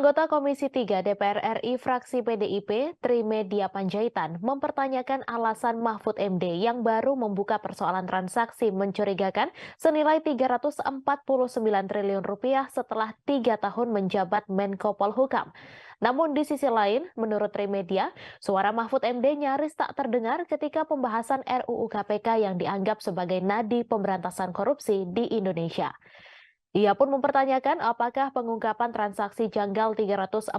Anggota Komisi 3 DPR RI fraksi PDIP, Trimedia Panjaitan, mempertanyakan alasan Mahfud MD yang baru membuka persoalan transaksi mencurigakan senilai 349 triliun rupiah setelah 3 tahun menjabat Menko Polhukam. Namun di sisi lain, menurut Trimedia, suara Mahfud MD nyaris tak terdengar ketika pembahasan RUU KPK yang dianggap sebagai nadi pemberantasan korupsi di Indonesia. Ia pun mempertanyakan apakah pengungkapan transaksi janggal 349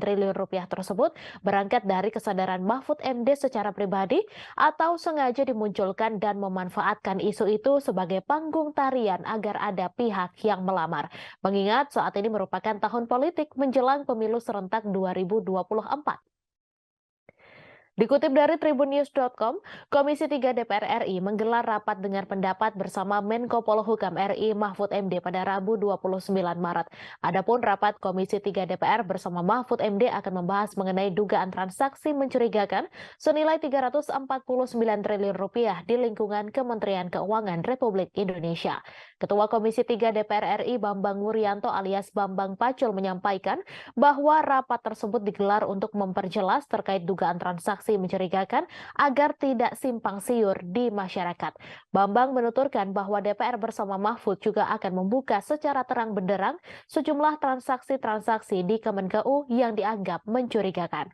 triliun rupiah tersebut berangkat dari kesadaran Mahfud MD secara pribadi atau sengaja dimunculkan dan memanfaatkan isu itu sebagai panggung tarian agar ada pihak yang melamar. Mengingat saat ini merupakan tahun politik menjelang pemilu serentak 2024. Dikutip dari tribunnews.com, Komisi 3 DPR RI menggelar rapat dengar pendapat bersama Menko Polhukam RI Mahfud MD pada Rabu 29 Maret. Adapun rapat Komisi 3 DPR bersama Mahfud MD akan membahas mengenai dugaan transaksi mencurigakan senilai 349 triliun rupiah di lingkungan Kementerian Keuangan Republik Indonesia. Ketua Komisi 3 DPR RI Bambang Wuryanto alias Bambang Pacul menyampaikan bahwa rapat tersebut digelar untuk memperjelas terkait dugaan transaksi mencurigakan agar tidak simpang siur di masyarakat. Bambang menuturkan bahwa DPR bersama Mahfud juga akan membuka secara terang benderang sejumlah transaksi-transaksi di Kemenkeu yang dianggap mencurigakan.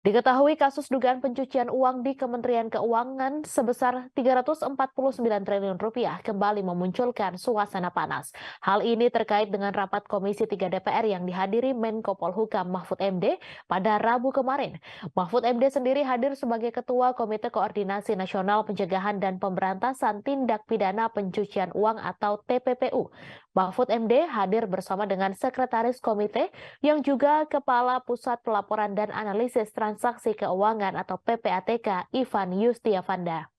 Diketahui kasus dugaan pencucian uang di Kementerian Keuangan sebesar 349 triliun rupiah kembali memunculkan suasana panas. Hal ini terkait dengan rapat Komisi 3 DPR yang dihadiri Menko Polhukam Mahfud MD pada Rabu kemarin. Mahfud MD sendiri hadir sebagai Ketua Komite Koordinasi Nasional Pencegahan dan Pemberantasan Tindak Pidana Pencucian Uang atau TPPU. Mahfud MD hadir bersama dengan Sekretaris Komite yang juga Kepala Pusat Pelaporan dan Analisis Transaksi Keuangan atau PPATK Ivan Yustiavanda.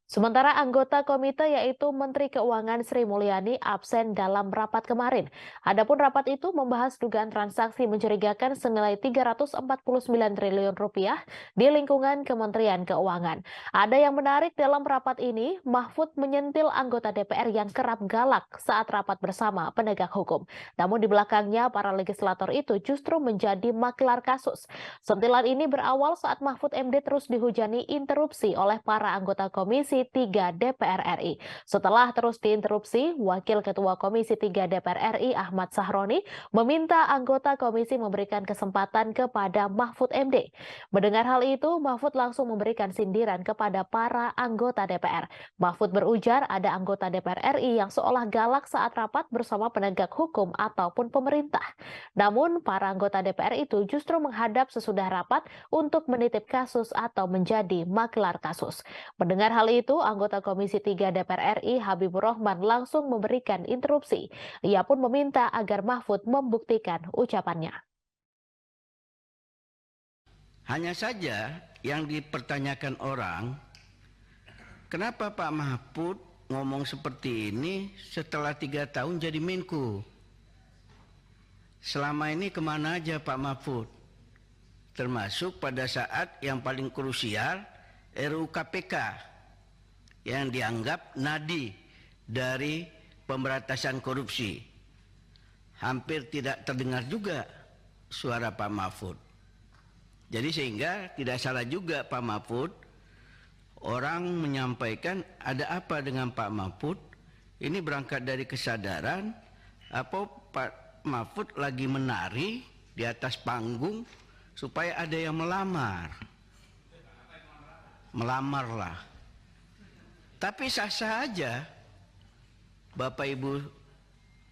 Sementara anggota komite yaitu Menteri Keuangan Sri Mulyani absen dalam rapat kemarin. Adapun rapat itu membahas dugaan transaksi mencurigakan senilai 349 triliun rupiah di lingkungan Kementerian Keuangan. Ada yang menarik dalam rapat ini, Mahfud menyentil anggota DPR yang kerap galak saat rapat bersama penegak hukum. Namun di belakangnya para legislator itu justru menjadi maklar kasus. Sentilan ini berawal saat Mahfud MD terus dihujani interupsi oleh para anggota Komisi 3 DPR RI. Setelah terus diinterupsi, Wakil Ketua Komisi 3 DPR RI Ahmad Sahroni meminta anggota komisi memberikan kesempatan kepada Mahfud MD. Mendengar hal itu, Mahfud langsung memberikan sindiran kepada para anggota DPR. Mahfud berujar ada anggota DPR RI yang seolah galak saat rapat bersama penegak hukum ataupun pemerintah. Namun, para anggota DPR itu justru menghadap sesudah rapat untuk menitip kasus atau menjadi maklar kasus. Mendengar hal itu, anggota Komisi 3 DPR RI Habibur Rahman langsung memberikan interupsi. Ia pun meminta agar Mahfud membuktikan ucapannya. Hanya saja yang dipertanyakan orang, kenapa Pak Mahfud ngomong seperti ini setelah 3 tahun jadi Menko? Selama ini kemana aja Pak Mahfud? Termasuk pada saat yang paling krusial RUU KPK yang dianggap nadi dari pemberantasan korupsi. Hampir tidak terdengar juga suara Pak Mahfud. Jadi sehingga tidak salah juga Pak Mahfud, orang menyampaikan ada apa dengan Pak Mahfud, ini berangkat dari kesadaran, apa Pak Mahfud lagi menari di atas panggung supaya ada yang melamar. Melamarlah. Tapi sah-sah aja, Bapak Ibu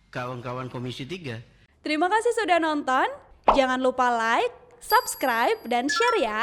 kawan-kawan Komisi 3. Terima kasih sudah nonton. Jangan lupa like, subscribe, dan share ya.